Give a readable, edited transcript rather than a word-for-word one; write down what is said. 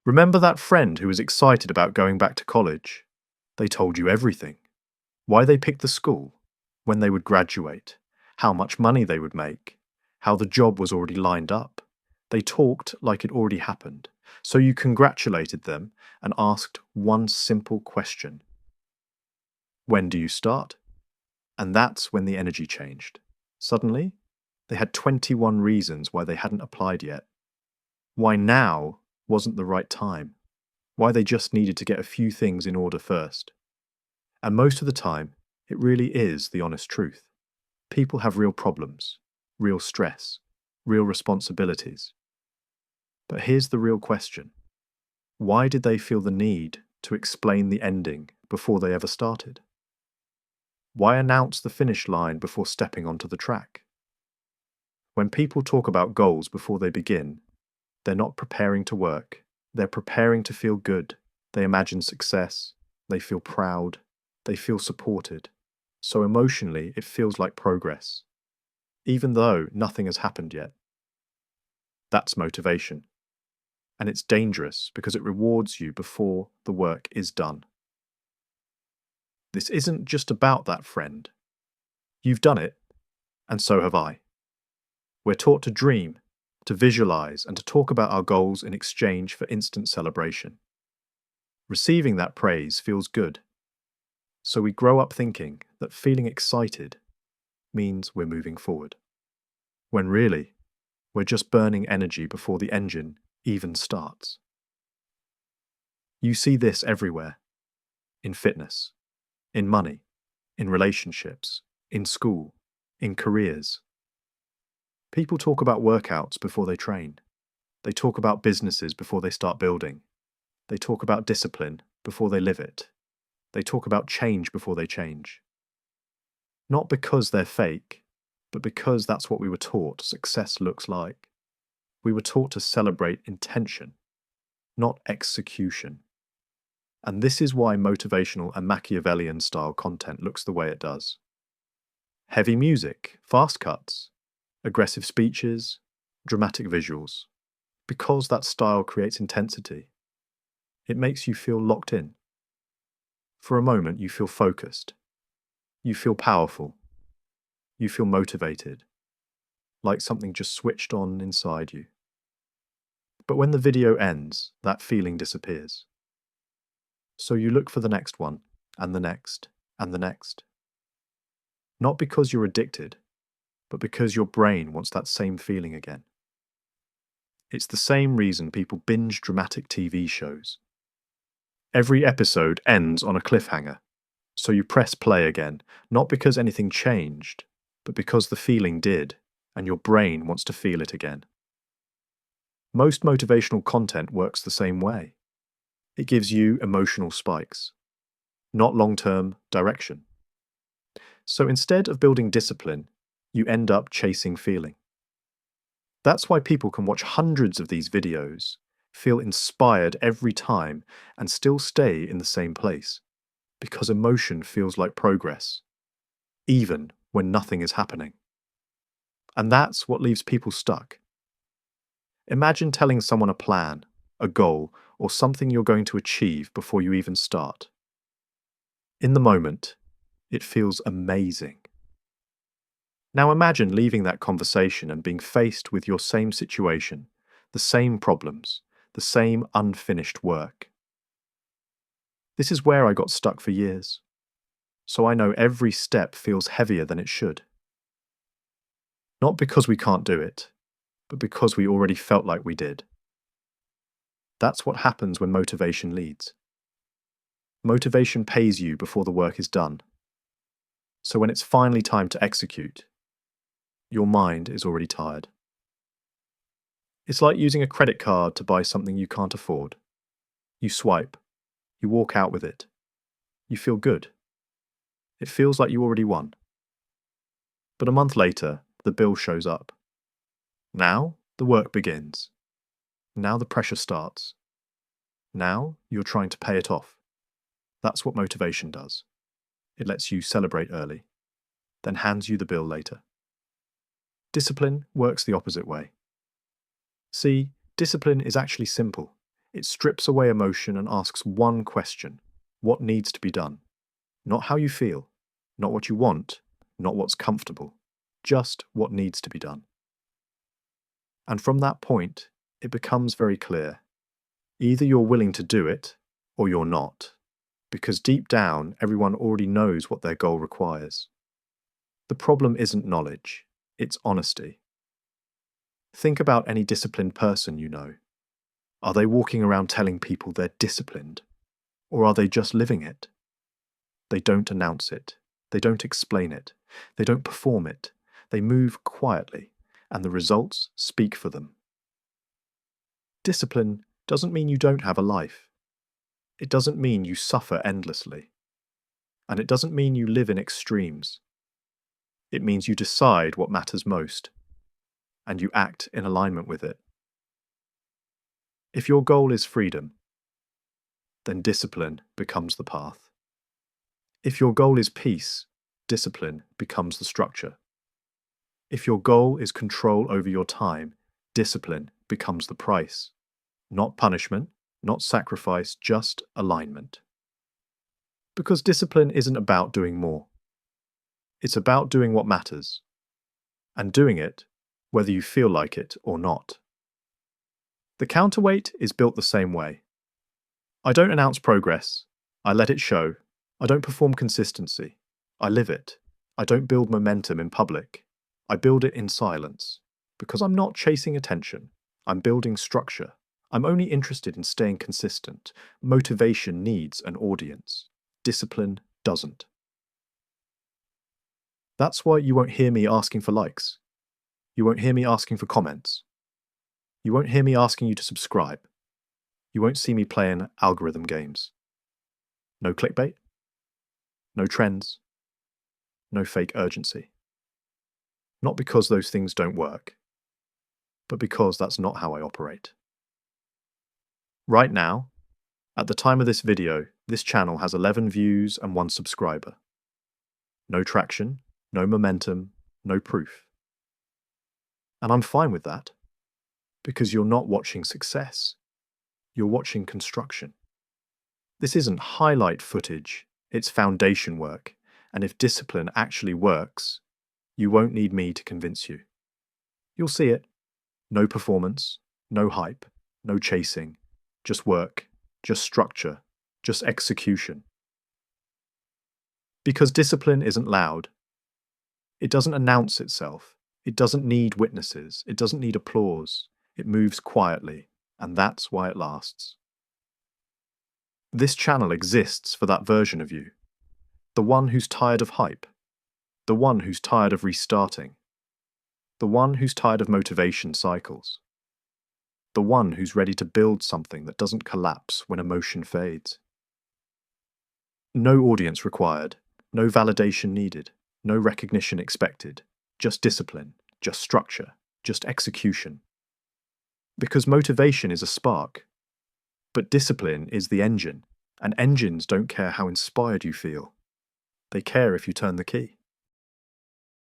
Remember that friend who was excited about going back to college? They told you everything. Why they picked the school, when they would graduate, how much money they would make, how the job was already lined up. They talked like it already happened, so you congratulated them and asked one simple question. When do you start? And that's when the energy changed. Suddenly, they had 21 reasons why they hadn't applied yet. Why now wasn't the right time. Why they just needed to get a few things in order first. And most of the time, it really is the honest truth. People have real problems, real stress, real responsibilities. But here's the real question. Why did they feel the need to explain the ending before they ever started? Why announce the finish line before stepping onto the track? When people talk about goals before they begin, they're not preparing to work. They're preparing to feel good. They imagine success. They feel proud. They feel supported. So emotionally, it feels like progress, even though nothing has happened yet. That's motivation. And it's dangerous because it rewards you before the work is done. This isn't just about that friend. You've done it, and so have I. We're taught to dream, to visualize, and to talk about our goals in exchange for instant celebration. Receiving that praise feels good. So we grow up thinking that feeling excited means we're moving forward. When really, we're just burning energy before the engine even starts. You see this everywhere. In fitness, in money, in relationships, in school, in careers. People talk about workouts before they train. They talk about businesses before they start building. They talk about discipline before they live it. They talk about change before they change. Not because they're fake, but because that's what we were taught success looks like. We were taught to celebrate intention, not execution. And this is why motivational and Machiavellian style content looks the way it does. Heavy music, fast cuts, aggressive speeches, dramatic visuals. Because that style creates intensity. It makes you feel locked in. For a moment, you feel focused. You feel powerful. You feel motivated. Like something just switched on inside you. But when the video ends, that feeling disappears. So you look for the next one, and the next, and the next. Not because you're addicted, but because your brain wants that same feeling again. It's the same reason people binge dramatic TV shows. Every episode ends on a cliffhanger, so you press play again, not because anything changed, but because the feeling did, and your brain wants to feel it again. Most motivational content works the same way. It gives you emotional spikes, not long-term direction. So instead of building discipline, you end up chasing feeling. That's why people can watch hundreds of these videos, feel inspired every time, and still stay in the same place. Because emotion feels like progress, even when nothing is happening. And that's what leaves people stuck. Imagine telling someone a plan, a goal, or something you're going to achieve before you even start. In the moment, it feels amazing. Now imagine leaving that conversation and being faced with your same situation, the same problems, the same unfinished work. This is where I got stuck for years. So I know every step feels heavier than it should. Not because we can't do it, but because we already felt like we did. That's what happens when motivation leads. Motivation pays you before the work is done. So when it's finally time to execute, your mind is already tired. It's like using a credit card to buy something you can't afford. You swipe. You walk out with it. You feel good. It feels like you already won. But a month later, the bill shows up. Now, the work begins. Now the pressure starts. Now, you're trying to pay it off. That's what motivation does. It lets you celebrate early, then hands you the bill later. Discipline works the opposite way. See, discipline is actually simple. It strips away emotion and asks one question: what needs to be done? Not how you feel, not what you want, not what's comfortable, just what needs to be done. And from that point, it becomes very clear. Either you're willing to do it, or you're not, because deep down, everyone already knows what their goal requires. The problem isn't knowledge, it's honesty. Think about any disciplined person you know. Are they walking around telling people they're disciplined? Or are they just living it? They don't announce it. They don't explain it. They don't perform it. They move quietly, and the results speak for them. Discipline doesn't mean you don't have a life. It doesn't mean you suffer endlessly. And it doesn't mean you live in extremes. It means you decide what matters most, and you act in alignment with it. If your goal is freedom, then discipline becomes the path. If your goal is peace, discipline becomes the structure. If your goal is control over your time, discipline becomes the price. Not punishment, not sacrifice, just alignment. Because discipline isn't about doing more. It's about doing what matters, and doing it whether you feel like it or not. The counterweight is built the same way. I don't announce progress. I let it show. I don't perform consistency. I live it. I don't build momentum in public. I build it in silence. Because I'm not chasing attention. I'm building structure. I'm only interested in staying consistent. Motivation needs an audience. Discipline doesn't. That's why you won't hear me asking for likes. You won't hear me asking for comments. You won't hear me asking you to subscribe. You won't see me playing algorithm games. No clickbait. No trends. No fake urgency. Not because those things don't work, but because that's not how I operate. Right now, at the time of this video, this channel has 11 views and 1 subscriber. No traction, no momentum, no proof. And I'm fine with that, because you're not watching success. You're watching construction. This isn't highlight footage, it's foundation work, and if discipline actually works, you won't need me to convince you. You'll see it. No performance, no hype, no chasing, just work, just structure, just execution. Because discipline isn't loud. It doesn't announce itself. It doesn't need witnesses. It doesn't need applause. It moves quietly, and that's why it lasts. This channel exists for that version of you. The one who's tired of hype. The one who's tired of restarting. The one who's tired of motivation cycles. The one who's ready to build something that doesn't collapse when emotion fades. No audience required, no validation needed, no recognition expected, just discipline, just structure, just execution. Because motivation is a spark, but discipline is the engine, and engines don't care how inspired you feel. They care if you turn the key.